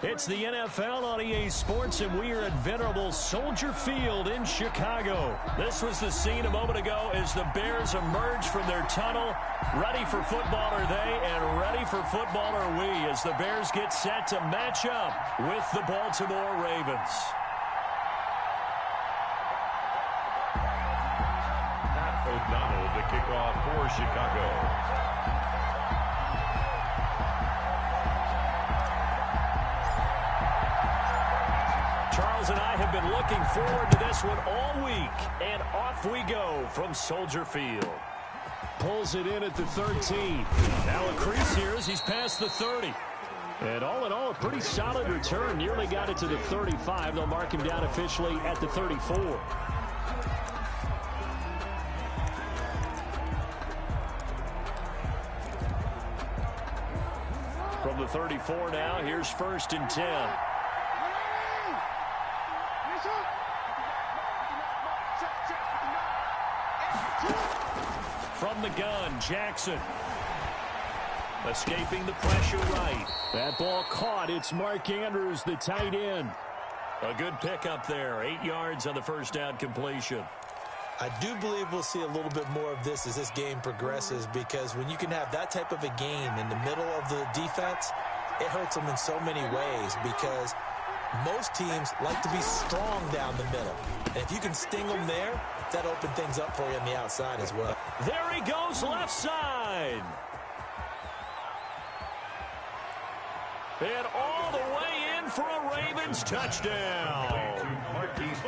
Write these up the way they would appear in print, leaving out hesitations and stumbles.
It's the NFL on EA Sports, and we are at venerable Soldier Field in Chicago. This was the scene a moment ago as the Bears emerge from their tunnel. Ready for football are they, and ready for football are we, as the Bears get set to match up with the Baltimore Ravens. Matt O'Donnell, the kickoff for Chicago. Charles and I have been looking forward to this one all week, and off we go from Soldier Field. Pulls it in at the 13. Now a crease here as he's past the 30. And all in all, a pretty solid return. Nearly got it to the 35. They'll mark him down officially at the 34. From the 34 now, here's 1st and 10. From the gun, Jackson. Escaping the pressure right. That ball caught. It's Mark Andrews, the tight end. A good pickup there. 8 yards on the first down completion. I do believe we'll see a little bit more of this as this game progresses, because when you can have that type of a gain in the middle of the defense, it hurts them in so many ways, because most teams like to be strong down the middle. And if you can sting them there, that opens things up for you on the outside as well. There he goes, left side. And all the way in for a Ravens touchdown.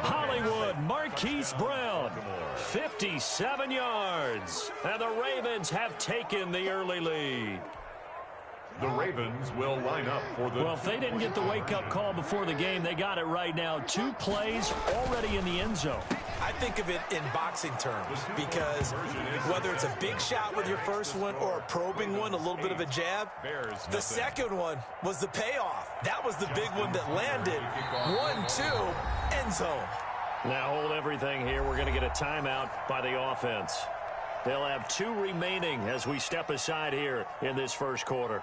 Hollywood Marquise Brown, 57 yards. And the Ravens have taken the early lead. The Ravens will line up for the... Well, if they didn't get the wake-up call before the game, they got it right now. 2 plays already in the end zone. I think of it in boxing terms, because whether it's a big shot with your first one or a probing one, a little bit of a jab, the second one was the payoff. That was the big one that landed. 1-2, end zone. Now hold everything here. We're going to get a timeout by the offense. They'll have 2 remaining as we step aside here in this first quarter.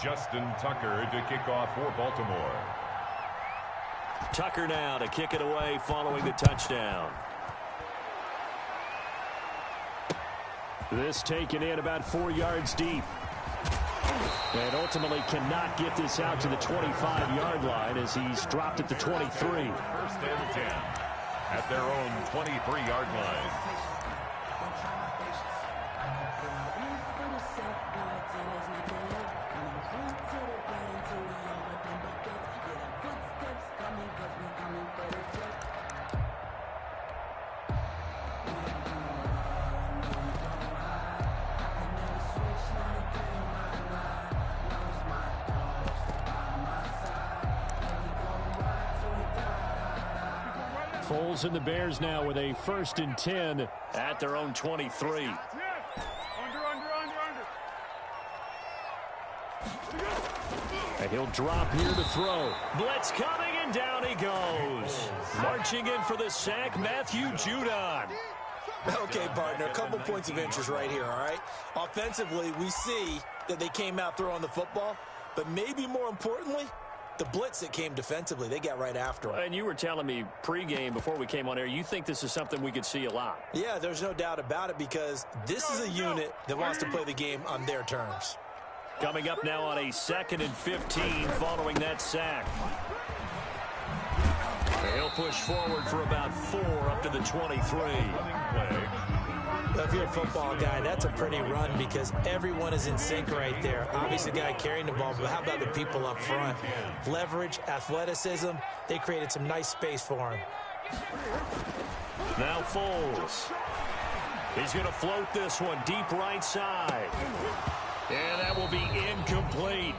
Justin Tucker to kick off for Baltimore. Tucker now to kick it away following the touchdown. This taken in about 4 yards deep. And ultimately cannot get this out to the 25-yard line as he's dropped at the 23. 1st and 10 at their own 23-yard line. Foles and the Bears now with a 1st and 10 at their own 23. And he'll drop here to throw. Blitz coming, and down he goes. Marching in for the sack, Matthew Judon. Okay, partner, a couple points of interest right here, all right? Offensively, we see that they came out throwing the football, but maybe more importantly, the blitz that came defensively, they got right after him. And you were telling me pregame before we came on air, you think this is something we could see a lot. Yeah, there's no doubt about it, because this is a unit that wants to play the game on their terms. Coming up now on a 2nd and 15 following that sack. He'll push forward for about 4 up to the 23. If you're a football guy, that's a pretty run, because everyone is in sync right there. Obviously, the guy carrying the ball, but how about the people up front? Leverage, athleticism, they created some nice space for him. Now Foles. He's going to float this one deep right side. And that will be incomplete.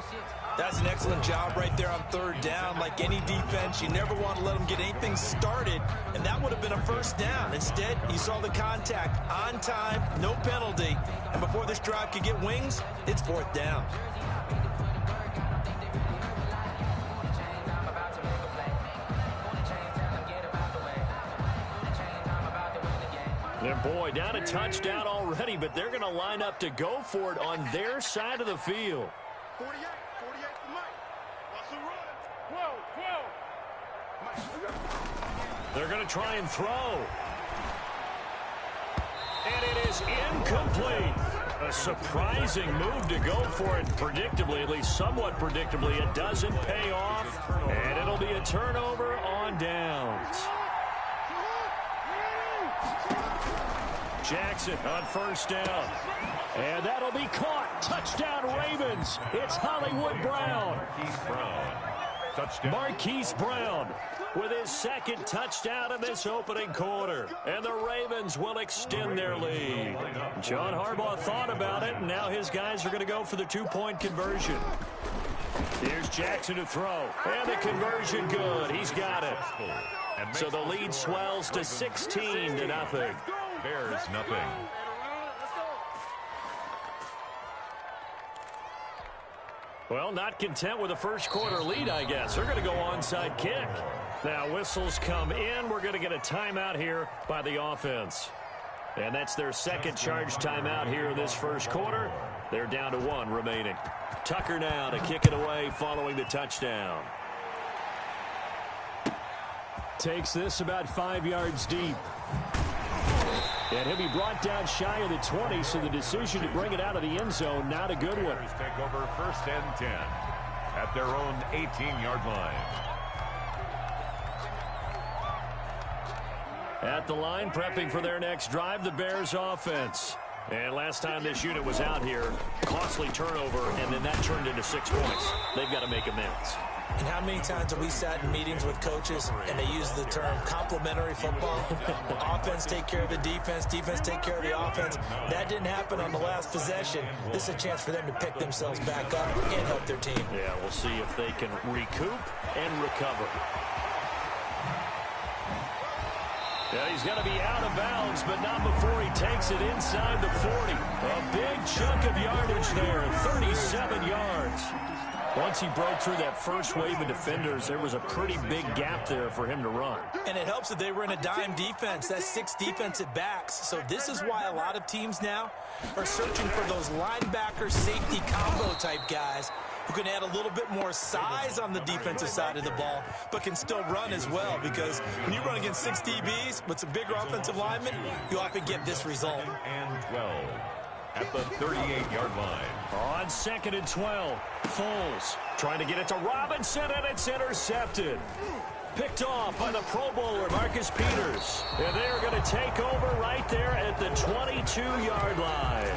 That's an excellent job right there on 3rd down. Like any defense, you never want to let them get anything started, and that would have been a 1st down. Instead, you saw the contact on time, no penalty, and before this drive could get wings, it's 4th down. They're Boy, down a touchdown already, but they're going to line up to go for it on their side of the field. 48 for Mike. Russell run. They're going to try and throw. And it is incomplete. A surprising move to go for it predictably, at least somewhat predictably. It doesn't pay off, and it'll be a turnover on downs. Jackson on first down. And that'll be caught. Touchdown Ravens. It's Hollywood Brown. Marquise Brown with his second touchdown in this opening quarter. And the Ravens will extend their lead. John Harbaugh thought about it, and now his guys are going to go for the two-point conversion. Here's Jackson to throw. And the conversion good. He's got it. So the lead swells to 16-0. Bears nothing. Well, not content with a first quarter lead, I guess. They're going to go onside kick. Now whistles come in. We're going to get a timeout here by the offense. And that's their second charge timeout here in this first quarter. They're down to one remaining. Tucker now to kick it away following the touchdown. Takes this about 5 yards deep. And he'll be brought down shy of the 20, so the decision to bring it out of the end zone, not a good one. Take over first and 10 at their own 18-yard line. At the line, prepping for their next drive, the Bears offense. And last time this unit was out here, costly turnover, and then that turned into 6 points. They've got to make amends. And how many times have we sat in meetings with coaches and they use the term complementary football? Offense take care of the defense, defense take care of the offense. That didn't happen on the last possession. This is a chance for them to pick themselves back up and help their team. Yeah, we'll see if they can recoup and recover. Yeah, he's got to be out of bounds, but not before he takes it inside the 40. A big chunk of yardage there, 37 yards. Once he broke through that first wave of defenders, there was a pretty big gap there for him to run. And it helps that they were in a dime defense. That's 6 defensive backs. So this is why a lot of teams now are searching for those linebacker safety combo type guys who can add a little bit more size on the defensive side of the ball, but can still run as well, because when you run against 6 DBs with some bigger offensive linemen, you often get this result. And 12 at the 38-yard line. On 2nd and 12, Foles trying to get it to Robinson, and it's intercepted. Picked off by the Pro Bowler, Marcus Peters. And they're going to take over right there at the 22-yard line.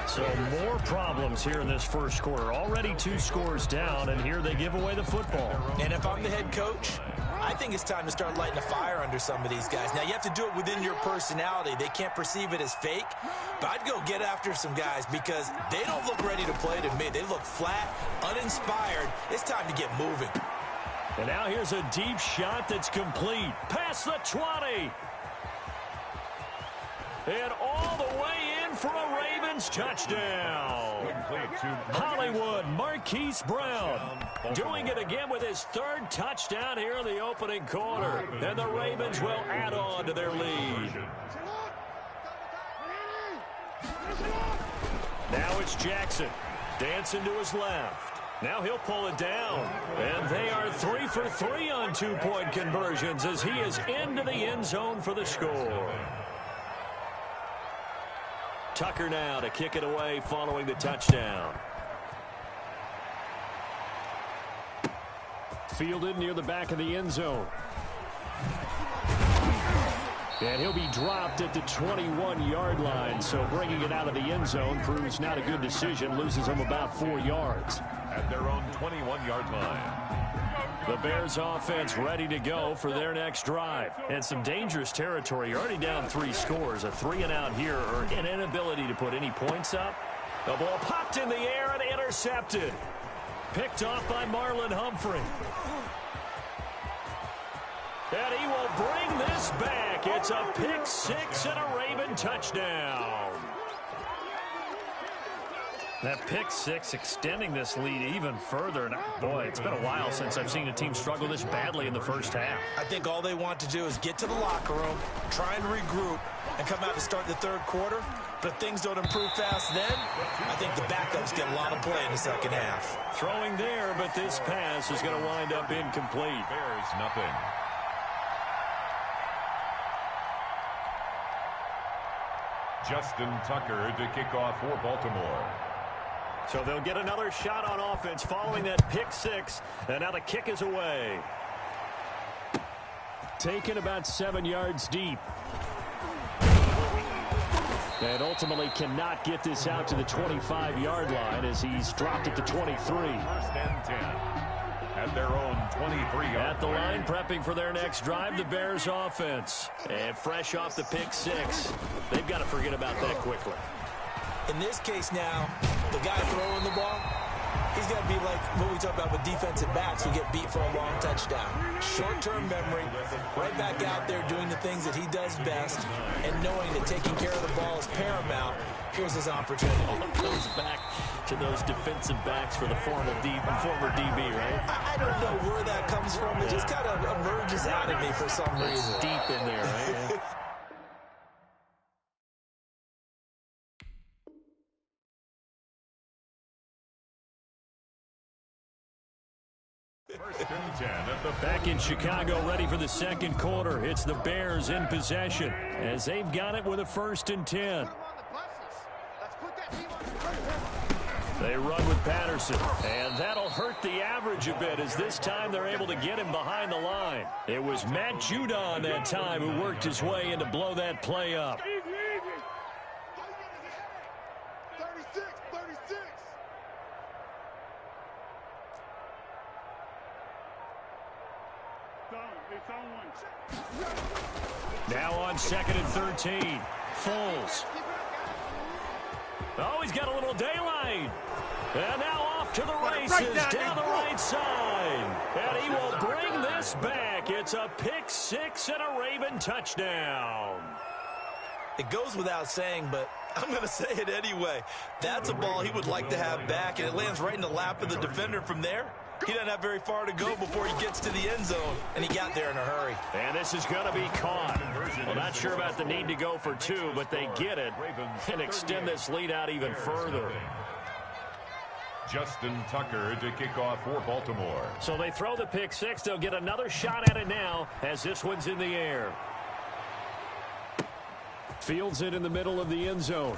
So more problems here in this first quarter. Already 2 scores down, and here they give away the football. And if I'm the head coach, I think it's time to start lighting a fire under some of these guys. Now, you have to do it within your personality. They can't perceive it as fake. But I'd go get after some guys because they don't look ready to play to me. They look flat, uninspired. It's time to get moving. And now here's a deep shot that's complete. Past the 20. And all the way in for a Ravens touchdown. Hollywood, Marquise Brown doing it again with his 3rd touchdown here in the opening quarter. And the Ravens will add on to their lead. Now it's Jackson. Dancing to his left. Now he'll pull it down. And they are 3 for 3 on 2-point conversions as he is into the end zone for the score. Tucker now to kick it away following the touchdown. Fielded near the back of the end zone. And he'll be dropped at the 21-yard line, so bringing it out of the end zone proves not a good decision. Loses him about 4 yards. At their own 21-yard line. The Bears offense ready to go for their next drive. And some dangerous territory. You're already down 3 scores. A 3-and-out here, or an inability to put any points up. The ball popped in the air and intercepted. Picked off by Marlon Humphrey. And he will bring this back. It's a pick 6 and a Raven touchdown. That pick six extending this lead even further. And boy, it's been a while since I've seen a team struggle this badly in the first half. I think all they want to do is get to the locker room, try and regroup, and come out to start the third quarter. But if things don't improve fast then, I think the backups get a lot of play in the second half. Throwing there, but this pass is going to wind up incomplete. Bears nothing. Justin Tucker to kick off for Baltimore. So they'll get another shot on offense following that pick six. And now the kick is away. Taken about 7 yards deep. And ultimately cannot get this out to the 25-yard line as he's dropped it to 23. First and 10 at their own 23-yard At the line, prepping for their next drive, the Bears offense. And fresh off the pick six, they've got to forget about that quickly. In this case now, the guy throwing the ball, he's got to be like what we talk about with defensive backs who get beat for a long touchdown. Short-term memory, right back out there doing the things that he does best, and knowing that taking care of the ball is paramount. Here's his opportunity. Goes back to those defensive backs for the former DB, right? I don't know where that comes from. It just kind of emerges out of me for some reason. Deep in there, right? Yeah. First and 10 at the Back in Chicago, ready for the second quarter. It's the Bears in possession as they've got it with a 1st and 10. They run with Patterson, and that'll hurt the average a bit as this time they're able to get him behind the line. It was Matt Judon that time who worked his way in to blow that play up. 36. Now on 2nd and 13. Foles. Oh, he's got a little daylight. And now off to the races down the right side. And he will bring this back. It's a pick six and a Raven touchdown. It goes without saying, but I'm going to say it anyway. That's a ball he would like to have back, and it lands right in the lap of the defender from there. He doesn't have very far to go before he gets to the end zone, and he got there in a hurry. And this is going to be caught. Well, not sure about the need to go for two, but they get it and extend this lead out even further. Justin Tucker to kick off for Baltimore. So they throw the pick six. They'll get another shot at it now as this one's in the air. Fields it in the middle of the end zone.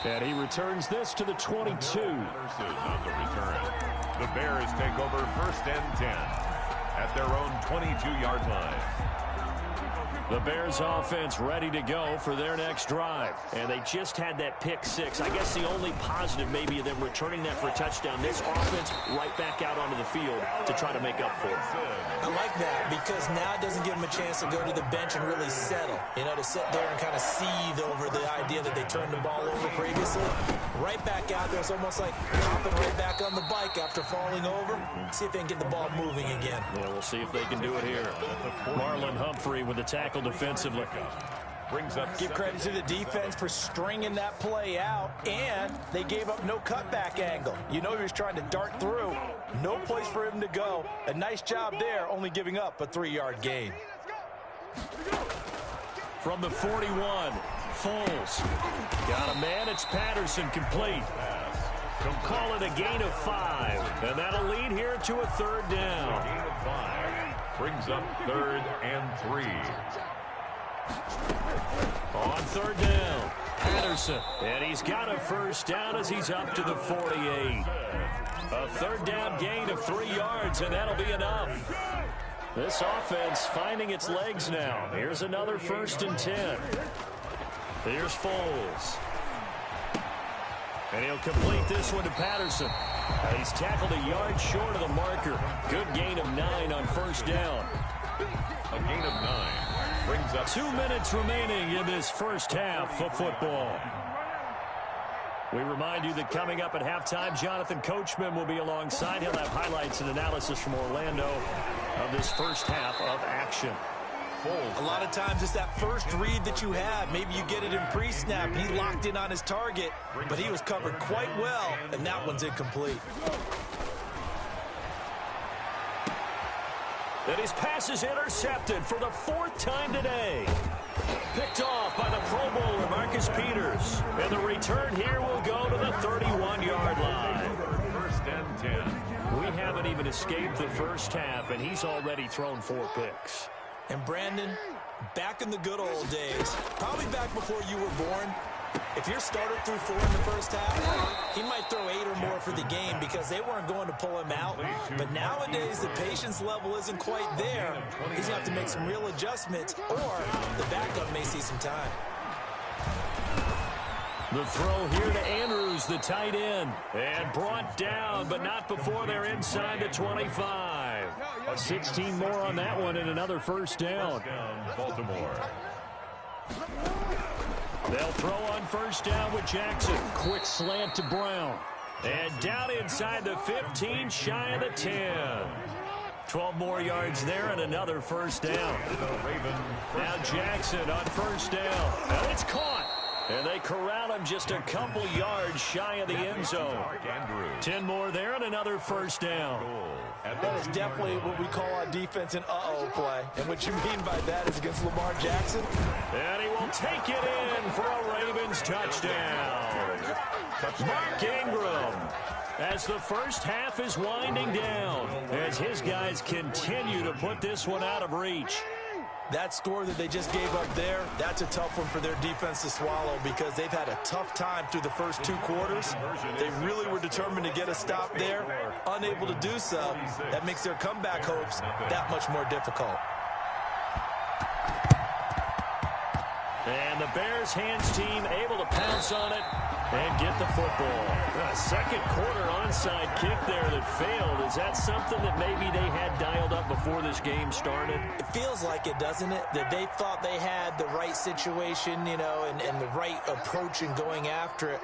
And he returns this to the 22. Patterson on the return. The Bears take over 1st and 10 at their own 22-yard line. The Bears offense ready to go for their next drive. And they just had that pick six. I guess the only positive maybe of them returning that for a touchdown. This offense right back out onto the field to try to make up for it. I like that because now it doesn't give them a chance to go to the bench and really settle. You know, to sit there and kind of seethe over the idea that they turned the ball over previously. Right back out there. It's almost like hopping right back on the bike after falling over. See if they can get the ball moving again. Yeah, we'll see if they can do it here. Marlon Humphrey with the tackle defensively. Brings up Give credit to the defense for stringing that play out, and they gave up no cutback angle. You know he was trying to dart through. No place for him to go. A nice job there, only giving up a 3-yard gain. From the 41, Foles. Got a man, it's Patterson, complete. They'll call it a gain of 5, and that'll lead here to a 3rd down. Gain of 5 brings up 3rd and 3. On 3rd down, Patterson. And he's got a 1st down as he's up to the 48. A 3rd down gain of 3 yards, and that'll be enough. This offense finding its legs now. Here's another 1st and 10. Here's Foles. And he'll complete this one to Patterson. He's tackled a yard short of the marker. Good gain of 9 on 1st down. A gain of 9 brings up 2 minutes remaining in this first half of football. We remind you that coming up at halftime, Jonathan Coachman will be alongside. He'll have highlights and analysis from Orlando of this first half of action. full. A lot of times it's that first read that you have. Maybe you get it in pre-snap. He locked in on his target, but he was covered quite well, and that one's incomplete. And his pass is intercepted for the 4th time today. Picked off by the Pro Bowler, Marcus Peters. And the return here will go to the 31-yard line. 1st and 10. We haven't even escaped the first half, and he's already thrown 4 picks. And Brandon, back in the good old days, probably back before you were born, if your starter threw 4 in the first half, he might throw 8 or more for the game because they weren't going to pull him out. But nowadays, the patience level isn't quite there. He's going to have to make some real adjustments, or the backup may see some time. The throw here to Andrews, the tight end. And brought down, but not before they're inside the 25. 16 more on that one and another first down. Baltimore. They'll throw on first down with Jackson. Quick slant to Brown. And down inside the 15, shy of the 10. 12 more yards there and another first down. Now Jackson on first down. And it's caught. And they corral him just a couple yards shy of the end zone. 10 more there and another first down. That is definitely what we call on defense an uh-oh play. And what you mean by that is against Lamar Jackson. And he will take it in for a Ravens touchdown. Mark Ingram, as the first half is winding down, as his guys continue to put this one out of reach. That score that they just gave up there, that's a tough one for their defense to swallow because they've had a tough time through the first 2 quarters. They really were determined to get a stop there, unable to do so. That makes their comeback hopes that much more difficult. And the Bears hands team able to pounce on it and get the football. A second quarter onside kick there that failed. Is that something that maybe they had dialed up before this game started? It feels like it, doesn't it? That they thought they had the right situation, you know, and the right approach in going after it.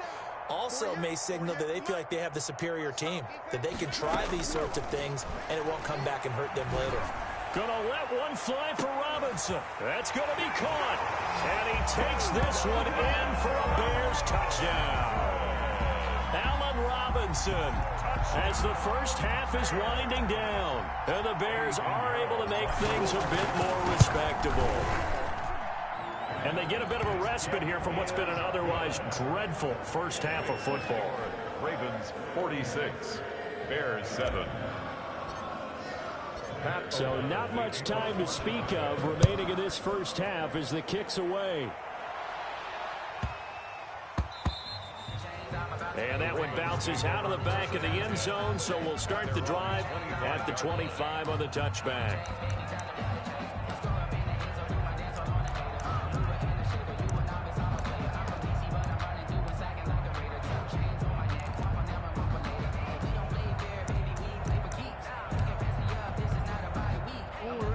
Also may signal that they feel like they have the superior team, that they can try these sorts of things and it won't come back and hurt them later. Gonna let one fly for Robinson. That's gonna be caught. And he takes this one in for a Bears touchdown. Allen Robinson, as the first half is winding down. And the Bears are able to make things a bit more respectable. And they get a bit of a respite here from what's been an otherwise dreadful first half of football. Ravens 46, Bears 7. So not much time to speak of remaining in this first half as the kick's away. And that one bounces out of the back of the end zone, so we'll start the drive at the 25 on the touchback.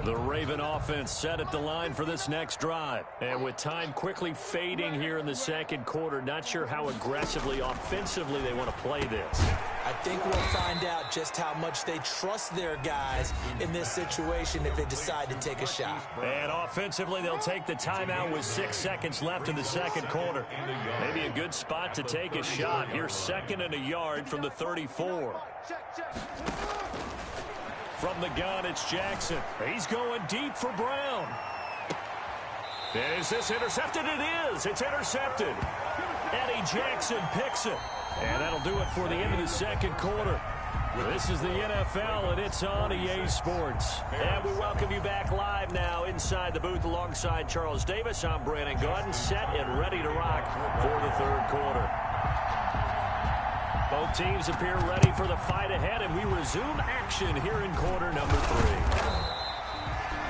The Raven offense set at the line for this next drive. And with time quickly fading here in the second quarter, not sure how aggressively, offensively they want to play this. I think we'll find out just how much they trust their guys in this situation if they decide to take a shot. And offensively, they'll take the timeout with 6 seconds left in the second quarter. Maybe a good spot to take a shot. Here's 2nd and a yard from the 34. From the gun, it's Jackson. He's going deep for Brown. Is this intercepted? It is. It's intercepted. Eddie Jackson picks it. And that'll do it for the end of the second quarter. This is the NFL, and it's on EA Sports. And we welcome you back live now inside the booth alongside Charles Davis. I'm Brandon Gordon, set and ready to rock for the third quarter. Both teams appear ready for the fight ahead, and we resume action here in quarter number 3.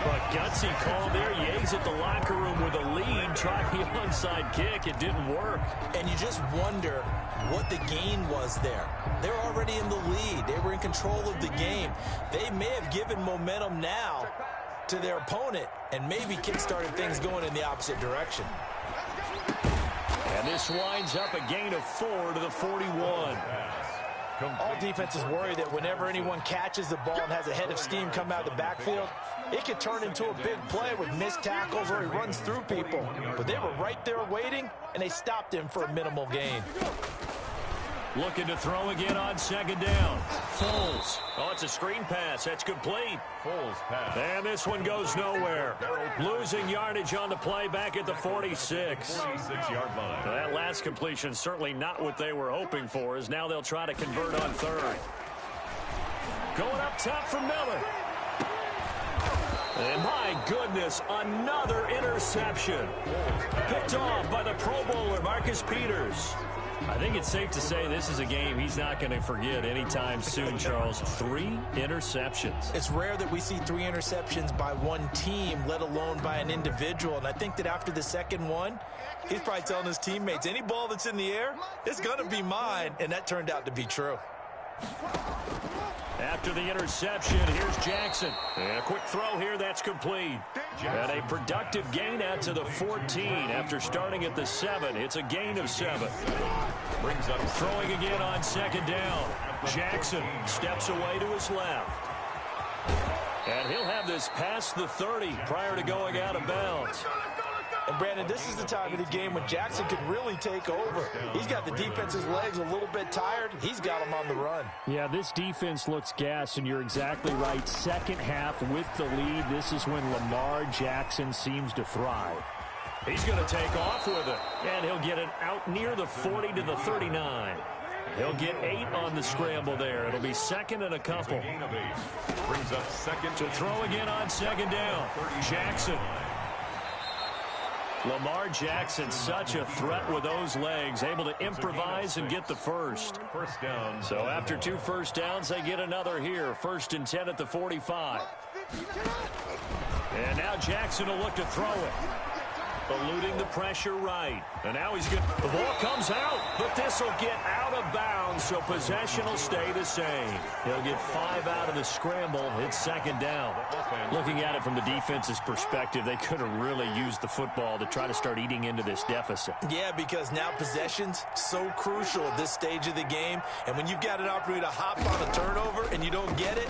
But gutsy call there. Yates at the locker room with a lead. Tried the onside kick. It didn't work. And you just wonder what the gain was there. They're already in the lead. They were in control of the game. They may have given momentum now to their opponent and maybe kick-started things going in the opposite direction. And this winds up a gain of 4 to the 41. All defenses worry that whenever anyone catches the ball and has a head of steam come out of the backfield, it could turn into a big play with missed tackles or he runs through people. But they were right there waiting, and they stopped him for a minimal gain. Looking to throw again on second down. Foles. Oh, it's a screen pass. That's complete. Foles pass. And this one goes nowhere. Losing yardage on the play back at the 46. 46-yard line. Now, that last completion certainly not what they were hoping for, as now they'll try to convert on third. Going up top for Miller. And my goodness, another interception. Picked off by the Pro Bowler, Marcus Peters. I think it's safe to say this is a game he's not going to forget anytime soon, Charles. 3 interceptions. It's rare that we see 3 interceptions by one team, let alone by an individual. And I think that after the second one, he's probably telling his teammates, any ball that's in the air, it's going to be mine. And that turned out to be true. After the interception, here's Jackson. And a quick throw here, that's complete. And a productive gain out to the 14 after starting at the 7. It's a gain of 7. Brings up throwing again on second down. Jackson steps away to his left. And he'll have this past the 30 prior to going out of bounds. And, Brandon, this is the time of the game when Jackson could really take over. He's got the defense's legs a little bit tired. He's got them on the run. Yeah, this defense looks gassed, and you're exactly right. Second half with the lead, this is when Lamar Jackson seems to thrive. He's going to take off with it, and he'll get it out near the 40 to the 39. He'll get 8 on the scramble there. It'll be second and a couple. gain of 8. Brings up second To throw again on second down. Jackson. Lamar Jackson, such a threat with those legs, able to improvise and get the first. First down. So after 2 first downs, they get another here. 1st and 10 at the 45. And now Jackson will look to throw it. Eluding the pressure right. And now he's good. The ball comes out, but this will get out of bounds, so possession will stay the same. He'll get 5 out of the scramble. It's second down. Looking at it from the defense's perspective, they could have really used the football to try to start eating into this deficit. Yeah, because now possession's so crucial at this stage of the game. And when you've got an opportunity to hop on a turnover and you don't get it,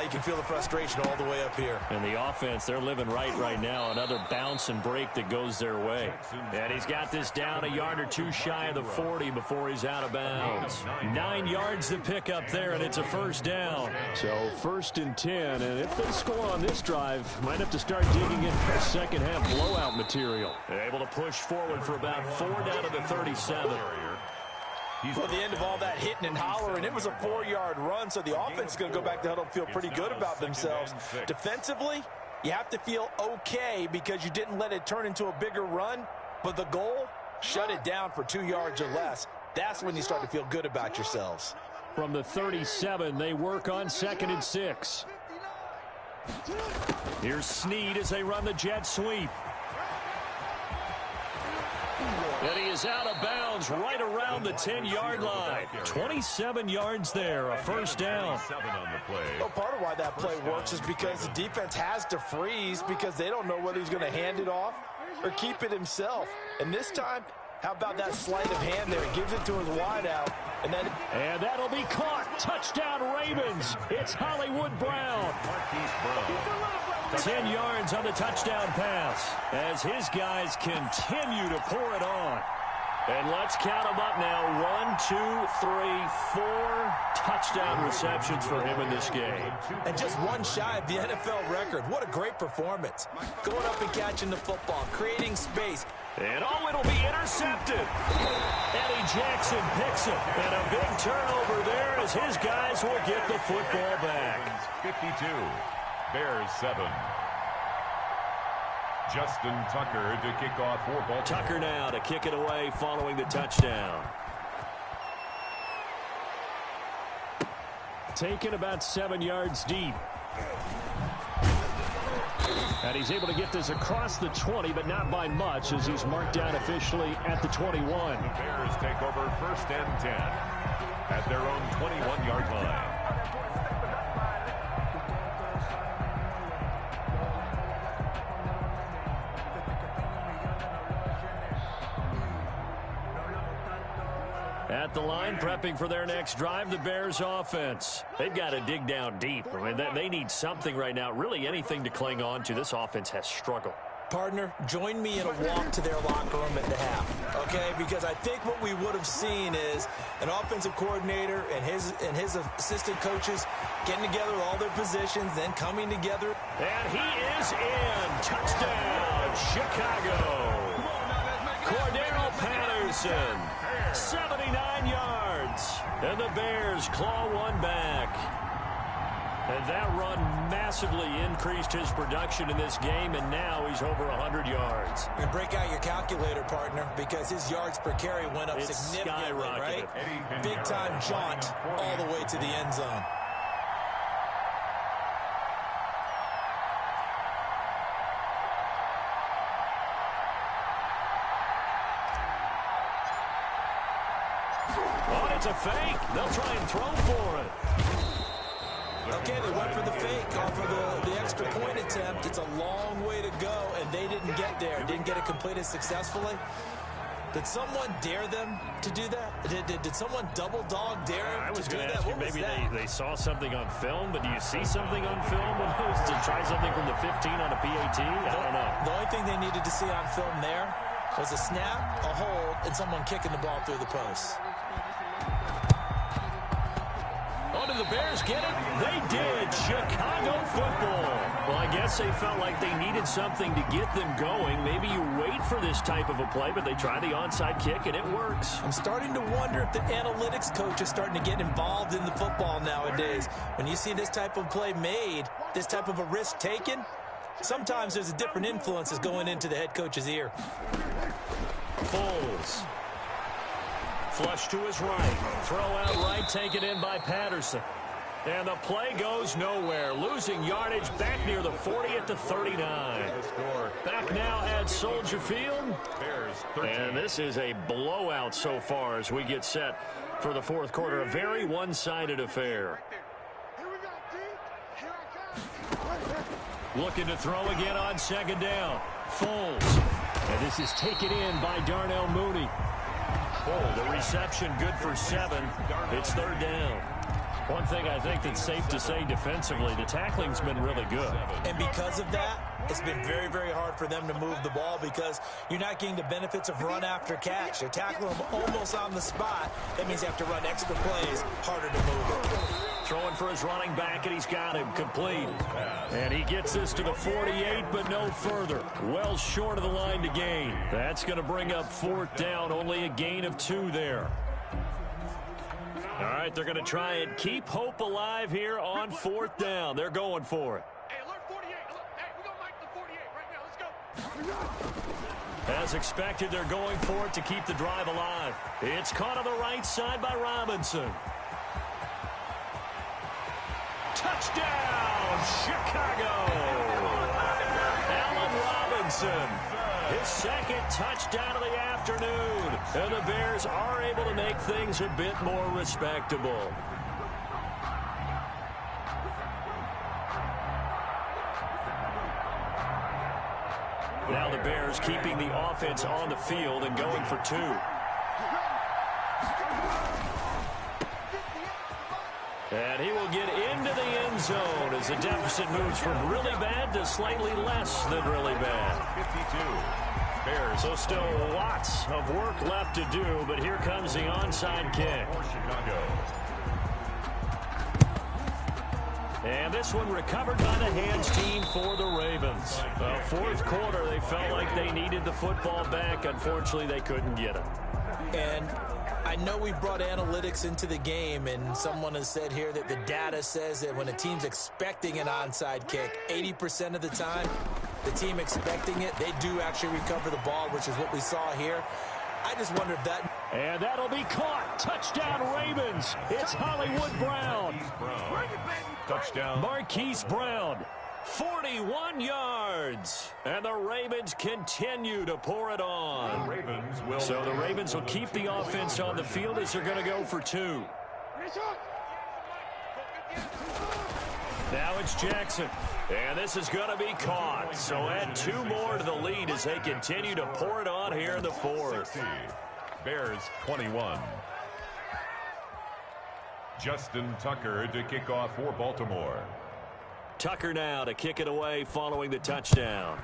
you can feel the frustration all the way up here. And the offense, they're living right now. Another bounce and break that goes their way. And he's got this down a yard or 2 shy of the 40 before he's out of bounds. 9 yards to pick up there, and it's a first down. So 1st and 10, and if they score on this drive, might have to start digging in for second half blowout material. They're able to push forward for about 4 down to the 37. Well, at the end of all that hitting and hollering, it was a 4-yard run, so the offense is going to go back to huddle and feel pretty good about themselves. Defensively, you have to feel okay because you didn't let it turn into a bigger run, but the goal, shut it down for 2 yards or less. That's when you start to feel good about yourselves. From the 37, they work on 2nd and 6. Here's Snead as they run the jet sweep. And he is out of bounds right around the 10-yard line. 27 yards there, a first down. Well, part of why that play works is because the defense has to freeze because they don't know whether he's going to hand it off or keep it himself. And this time, how about that sleight of hand there? He gives it to his wideout. And that'll be caught. Touchdown, Ravens. It's Hollywood Brown. 10 yards on the touchdown pass as his guys continue to pour it on. And let's count them up now. 1, 2, 3, 4 touchdown receptions for him in this game. And just 1 shy of the NFL record. What a great performance. Going up and catching the football, creating space. And it'll be intercepted. Eddie Jackson picks it. And a big turnover there as his guys will get the football back. 52. Bears 7. Justin Tucker to kick off for Baltimore. Tucker now to kick it away following the touchdown. Taken about 7 yards deep. And he's able to get this across the 20, but not by much as he's marked down officially at the 21. The Bears take over 1st and 10 at their own 21-yard line. At the line, prepping for their next drive, the Bears offense. They've got to dig down deep. I mean, they need something right now, really anything to cling on to. This offense has struggled. Partner, join me in a walk to their locker room at the half, okay? Because I think what we would have seen is an offensive coordinator and his assistant coaches getting together all their positions, then coming together. And he is in. Touchdown, Chicago. Cordero Patterson, 79 yards. And the Bears claw one back. And that run massively increased his production in this game, and now he's over 100 yards. And break out your calculator, partner, because his yards per carry went up significantly, right? Big-time jaunt all the way to the end zone. Oh, it's a fake. They'll try and throw for it. Okay, they went for the fake off of the extra point attempt. It's a long way to go, and they didn't get there. Didn't get it completed successfully. Did someone dare them to do that? Did someone double dog dare them I was to do going to that? ask you, maybe they saw something on film, but do you see something on film to try something from the 15 on a PAT? I don't know. The only thing they needed to see on film there was a snap, a hold, and someone kicking the ball through the post. Oh, did the Bears get it? They did. Chicago football. Well, I guess they felt like they needed something to get them going. Maybe you wait for this type of a play, but they try the onside kick, and it works. I'm starting to wonder if the analytics coach is starting to get involved in the football nowadays. When you see this type of play made, this type of a risk taken, sometimes there's a different influence that's going into the head coach's ear. Foles. Flush to his right. Throw out right, taken in by Patterson. And the play goes nowhere. Losing yardage back near the 40 at the 39. Back now at Soldier Field. And this is a blowout so far as we get set for the fourth quarter. A very one-sided affair. Looking to throw again on second down. Foles. And this is taken in by Darnell Mooney. The reception good for 7. It's third down. One thing I think that's safe to say defensively, the tackling's been really good. And because of that, it's been very, very hard for them to move the ball because you're not getting the benefits of run after catch. You're tackling them almost on the spot. That means you have to run extra plays, harder to move it. Throwing for his running back, and he's got him complete. And he gets this to the 48, but no further. Well short of the line to gain. That's going to bring up fourth down, only a gain of 2 there. All right, they're going to try and keep hope alive here on fourth down. They're going for it. Hey, alert 48. Hey, we're going to make the 48 right now. Let's go. As expected, they're going for it to keep the drive alive. It's caught on the right side by Robinson. Touchdown, Chicago! Allen Robinson, his second touchdown of the afternoon. And the Bears are able to make things a bit more respectable. Now the Bears keeping the offense on the field and going for 2. And he will get into the end zone as the deficit moves from really bad to slightly less than really bad. 52. Bears. So still lots of work left to do, but here comes the onside kick. And this one recovered by the hands team for the Ravens. Fourth quarter, they felt like they needed the football back. Unfortunately, they couldn't get it. And I know we brought analytics into the game, and someone has said here that the data says that when a team's expecting an onside kick, 80% of the time, the team expecting it, they do actually recover the ball, which is what we saw here. I just wonder if that... And that'll be caught. Touchdown, Ravens. It's Hollywood Brown. Touchdown. Marquise Brown. 41 yards. And the Ravens continue to pour it on. So the Ravens will keep the offense on the field as they're going to go for 2. Now it's Jackson. And this is going to be caught. So add 2 more to the lead as they continue to pour it on here in the fourth. Bears 21. Justin Tucker to kick off for Baltimore. Tucker now to kick it away following the touchdown.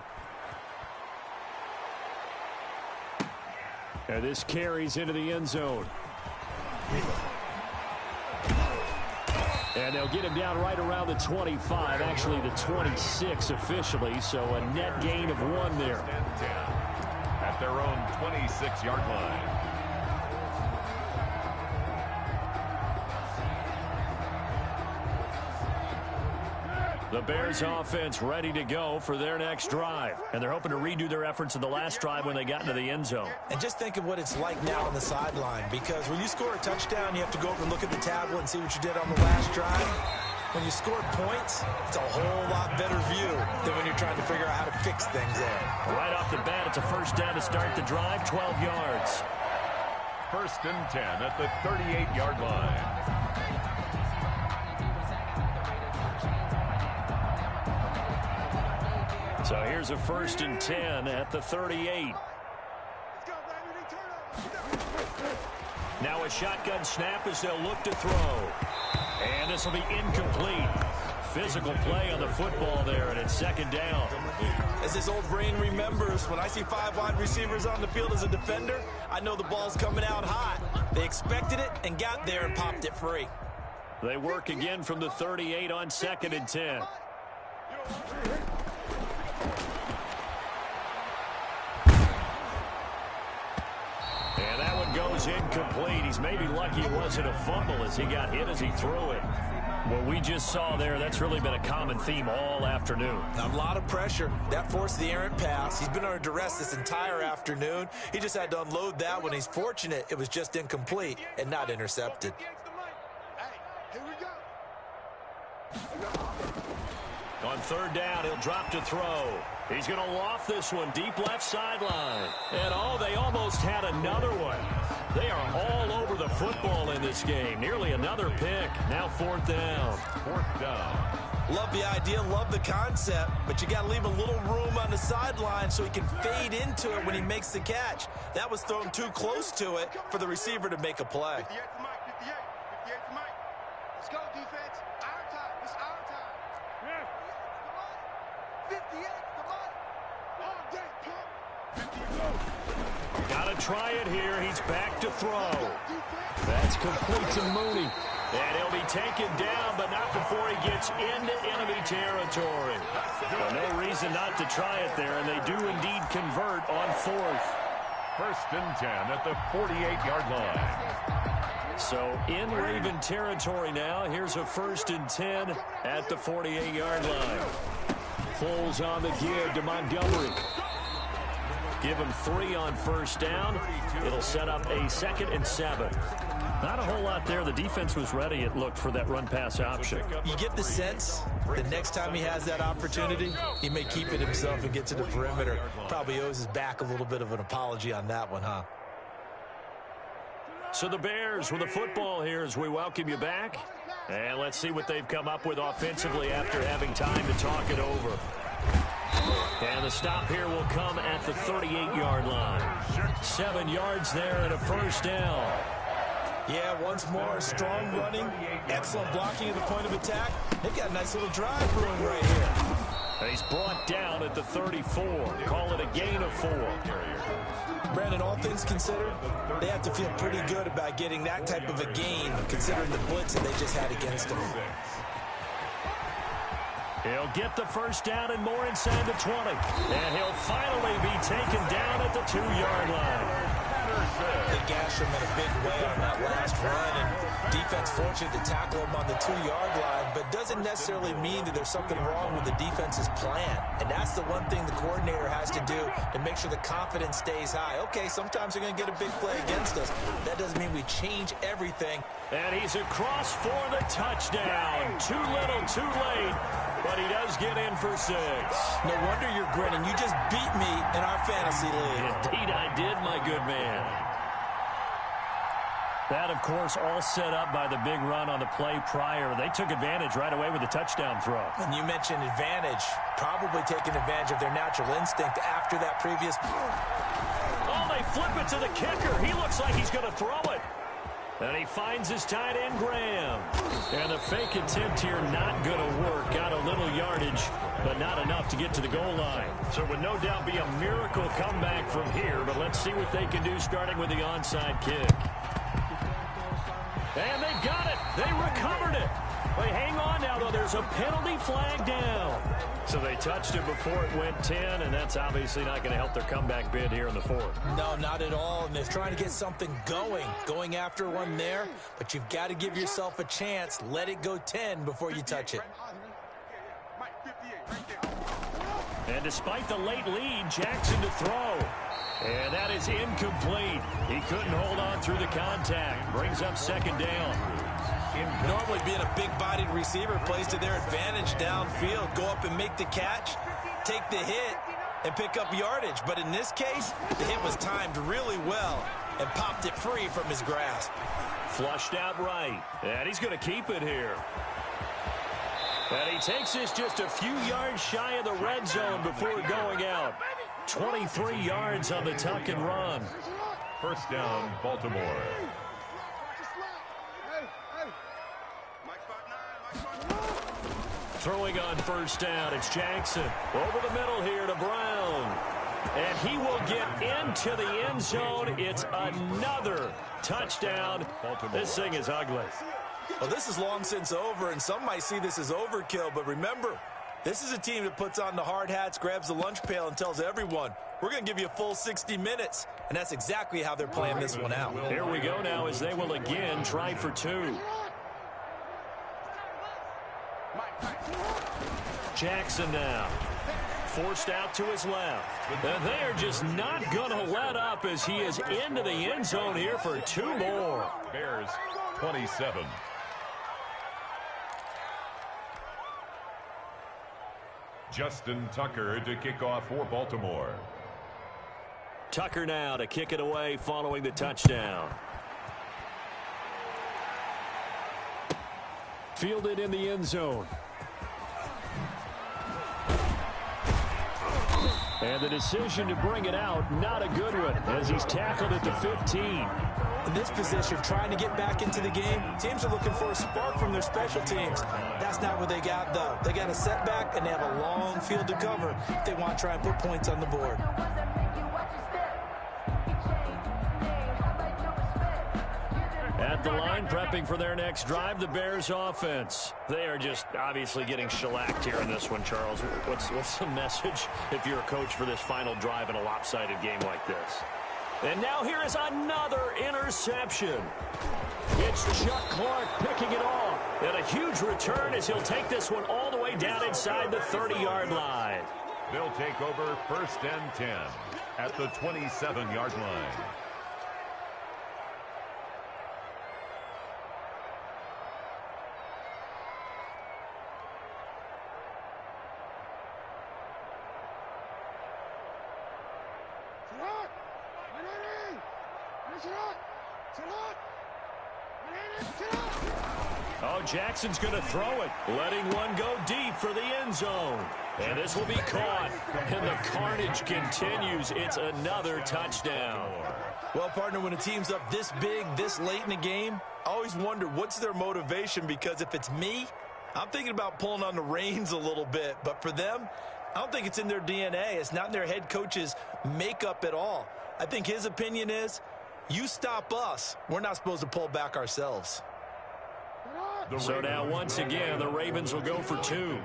And this carries into the end zone. And they'll get him down right around the 25, actually the 26 officially, so a net gain of 1 there. At their own 26-yard line. The Bears offense ready to go for their next drive. And they're hoping to redo their efforts in the last drive when they got into the end zone. And just think of what it's like now on the sideline, because when you score a touchdown, you have to go over and look at the tablet and see what you did on the last drive. When you score points, it's a whole lot better view than when you're trying to figure out how to fix things there. Right off the bat, it's a first down to start the drive, 12 yards. First and 10 at the 38-yard line. So here's a first and 10 at the 38. Now a shotgun snap as they'll look to throw. And this will be incomplete. Physical play on the football there, and it's second down. As this old brain remembers, when I see 5 wide receivers on the field as a defender, I know the ball's coming out hot. They expected it and got there and popped it free. They work again from the 38 on second and 10. And that one goes incomplete. He's maybe lucky it wasn't a fumble as he got hit as he threw it. What we just saw there, that's really been a common theme all afternoon. A lot of pressure. That forced the errant pass. He's been under duress this entire afternoon. He just had to unload that one. He's fortunate it was just incomplete and not intercepted. On third down, he'll drop to throw. He's going to loft this one deep left sideline. And they almost had another one. They are all over the football in this game. Nearly another pick. Now fourth down. Fourth down. Love the idea, love the concept, but you got to leave a little room on the sideline so he can fade into it when he makes the catch. That was thrown too close to it for the receiver to make a play. 58 to Mike, 58 to Mike. Let's go, defense. Our time. It's our time. 58 to Mike. All day, pump. Got to try it here. He's back to throw. That's complete to Mooney. And he'll be taken down, but not before he gets into enemy territory. Well, no reason not to try it there, and they do indeed convert on fourth. First and 10 at the 48-yard line. So in Raven territory now. Here's a first and 10 at the 48-yard line. Foles on the give to Montgomery. Give him 3 on first down. It'll set up a 2nd and 7. Not a whole lot there. The defense was ready, it looked, for that run-pass option. You get the sense the next time he has that opportunity, he may keep it himself and get to the perimeter. Probably owes his back a little bit of an apology on that one, huh? So the Bears with the football here as we welcome you back. And let's see what they've come up with offensively after having time to talk it over. And the stop here will come at the 38-yard line. 7 yards there and a first down. Yeah, once more, strong running, excellent blocking at the point of attack. They've got a nice little drive room right here. And he's brought down at the 34. Call it a gain of 4. Brandon, all things considered, they have to feel pretty good about getting that type of a gain, considering the blitz that they just had against them. He'll get the first down and more inside the 20. And he'll finally be taken down at the 2-yard line. They gashed him in a big way on that last run, and defense fortunate to tackle him on the 2-yard line, but doesn't necessarily mean that there's something wrong with the defense's plan. And that's the one thing the coordinator has to do to make sure the confidence stays high. Okay, sometimes they're going to get a big play against us. That doesn't mean we change everything. And he's across for the touchdown. Too little, too late. But he does get in for 6. No wonder you're grinning. You just beat me in our fantasy league. Indeed I did, my good man. That, of course, all set up by the big run on the play prior. They took advantage right away with the touchdown throw. And you mentioned advantage. Probably taking advantage of their natural instinct after that previous. Oh, they flip it to the kicker. He looks like he's going to throw it. And he finds his tight end, Graham. And the fake attempt here not going to work. Got a little yardage, but not enough to get to the goal line. So it would no doubt be a miracle comeback from here, but let's see what they can do starting with the onside kick. And they've got it. They recovered it. They hang on now, though. There's a penalty flag down. So they touched it before it went 10, and that's obviously not going to help their comeback bid here in the fourth. No, not at all. And they're trying to get something going after one there. But you've got to give yourself a chance. Let it go 10 before you touch it. And despite the late lead, Jackson to throw. And that is incomplete. He couldn't hold on through the contact. Brings up second down. Normally being a big-bodied receiver plays to their advantage downfield. Go up and make the catch, take the hit, and pick up yardage. But in this case, the hit was timed really well and popped it free from his grasp. Flushed out right. And he's going to keep it here. And he takes this just a few yards shy of the red zone before going out. 23 yards on the tuck and run. First down, Baltimore. Throwing on first down, it's Jackson. Over the middle here to Brown. And he will get into the end zone. It's another touchdown. This thing is ugly. Well, this is long since over, and some might see this as overkill. But remember, this is a team that puts on the hard hats, grabs the lunch pail, and tells everyone, we're going to give you a full 60 minutes. And that's exactly how they're playing this one out. Here we go now as they will again try for two. Jackson now. Forced out to his left. And they're just not going to let up as he is into the end zone here for two more. Bears 27. Justin Tucker to kick off for Baltimore. Tucker now to kick it away following the touchdown. Fielded in the end zone. And the decision to bring it out, not a good one, as he's tackled at the 15. In this position, trying to get back into the game, teams are looking for a spark from their special teams. That's not what they got, though. They got a setback, and they have a long field to cover if they want to try and put points on the board. At the line, prepping for their next drive, the Bears offense. They are just obviously getting shellacked here in this one, Charles. What's the message if you're a coach for this final drive in a lopsided game like this? And now here is another interception. It's Chuck Clark picking it off. And a huge return as he'll take this one all the way down inside the 30-yard line. They'll take over first and 10 at the 27-yard line. Oh, Jackson's going to throw it, letting one go deep for the end zone. And this will be caught, and the carnage continues. It's another touchdown. Well, partner, when a team's up this big, this late in the game, I always wonder what's their motivation, because if it's me, I'm thinking about pulling on the reins a little bit. But for them, I don't think it's in their DNA. It's not in their head coach's makeup at all. I think his opinion is, you stop us, we're not supposed to pull back ourselves. So now once again, the Ravens will go for two.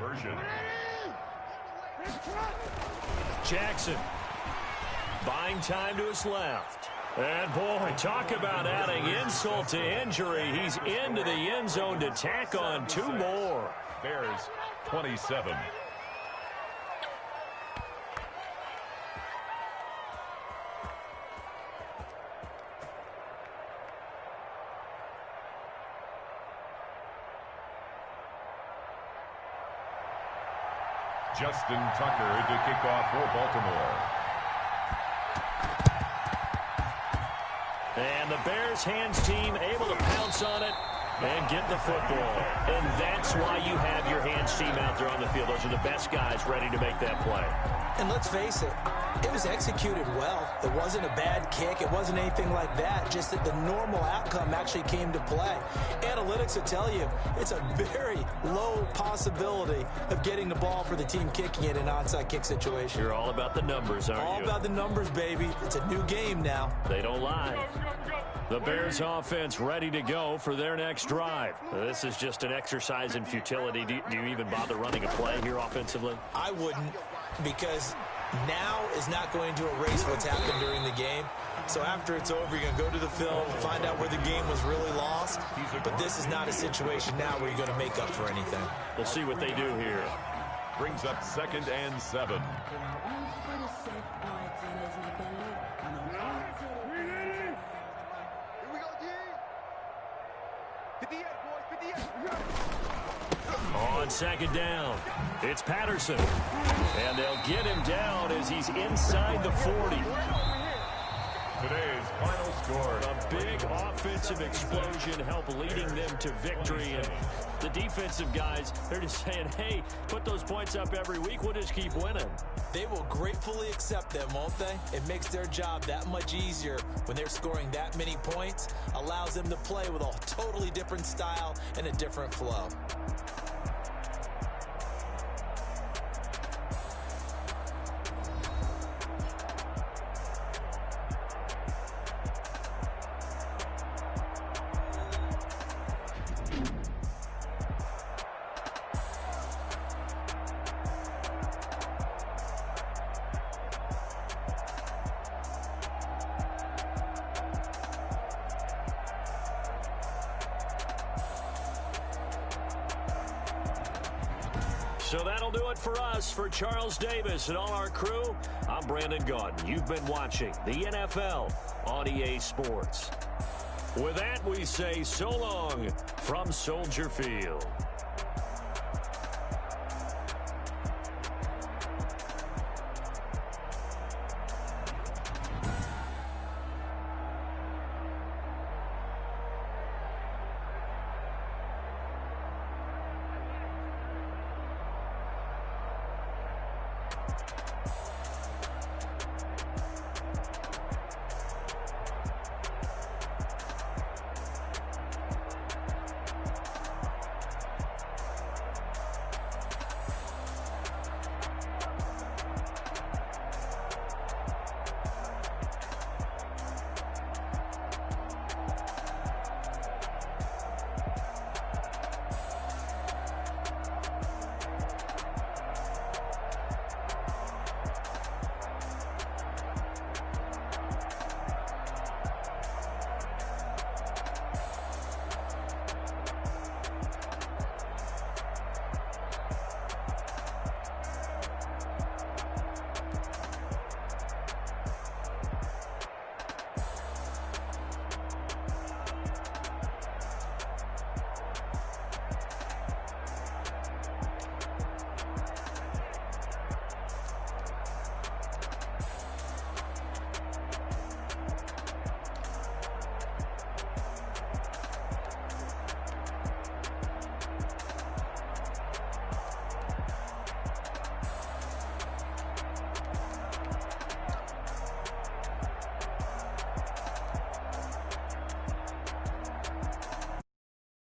Jackson buying time to his left. And boy, talk about adding insult to injury. He's into the end zone to tack on two more. Bears 27. Justin Tucker to kick off for Baltimore. And the Bears hands team able to pounce on it And get the football. And that's why you have your hands team out there on the field. Those are the best guys ready to make that play. And let's face it, it was executed well. It wasn't a bad kick. It wasn't anything like that. Just that the normal outcome actually came to play. Analytics will tell you it's a very low possibility of getting the ball for the team kicking it in an onside kick situation. You're all about the numbers, aren't you? All about the numbers, baby. It's a new game now. They don't lie. The Bears offense ready to go for their next drive. This is just an exercise in futility. Do you even bother running a play here offensively? I wouldn't, because now is not going to erase what's happened during the game. So after it's over, you're going to go to the film, find out where the game was really lost. But this is not a situation now where you're going to make up for anything. We'll see what they do here. Brings up 2nd and 7. On 2nd down, it's Patterson. And they'll get him down as he's inside the 40. Today's final score. A big offensive explosion helped leading them to victory. And the defensive guys, they're just saying, hey, put those points up every week. We'll just keep winning. They will gratefully accept them, won't they? It makes their job that much easier when they're scoring that many points. Allows them to play with a totally different style and a different flow. So that'll do it for us. For Charles Davis and all our crew, I'm Brandon Gaudin. You've been watching the NFL on EA Sports. With that, we say so long from Soldier Field.